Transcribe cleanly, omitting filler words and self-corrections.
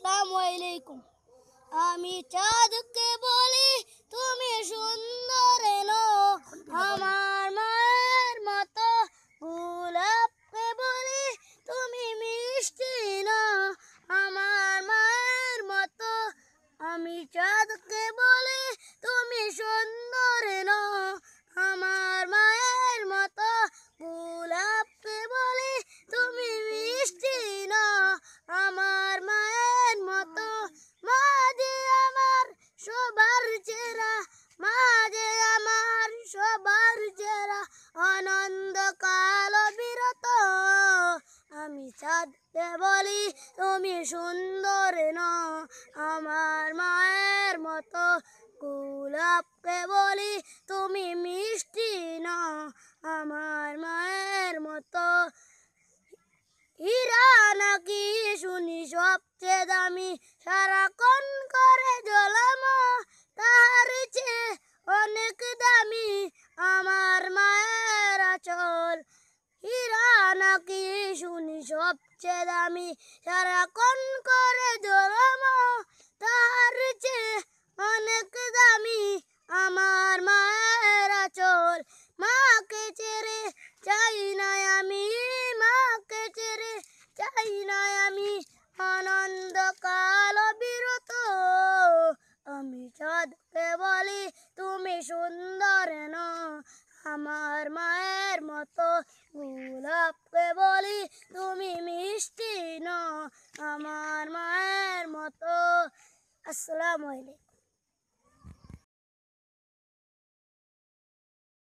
আসসালামু আলাইকুম। আমি চাঁদকে বলি তুমি সুন্দর এনো, আমার মায়ের মতো গোলাপকে বলি তুমি মিষ্টি না, আমার মায়ের মতো। আমি চাঁদকে বলি তুমি সুন্দর এনো, আমার মায়ের মতো গোলাপকে বলি তুমি মিষ্টি না, আমার মায়ের মতো। মা যে আমার সবার চেরা, মা যে আমার সবার চেরা, আনন্দ কাল বিরত। আমি চাঁদকে বলি তুমি সুন্দর ন, আমার মায়ের মতো গোলাপকে বলি তুমি মিষ্টি না, আমার মায়ের মতো। হীরা নাকি শুনি সবচেয়ে দামি, সারাক্ষণ করে জ্বলাম, তার চেয়ে অনেক দামি আমার মায়ের আঁচল। হীরা নাকি শুনি সবচেয়ে দামি, সারাক্ষণ করে জ্বলাম, তার চেয়ে অনেক দামি আমার মায়ের আঁচল। মাকে ছেড়ে চাই না আমি, মাকে ছেড়ে চাই না আমি, আনন্দ কাল বিরত। আমি চাঁদকে বলি তুমি সুন্দর ন, আমার মায়ের মতো গোলাপকে বলি তুমি মিষ্টি ন, আমার মায়ের মতো। আসসালামু আলাইকুম।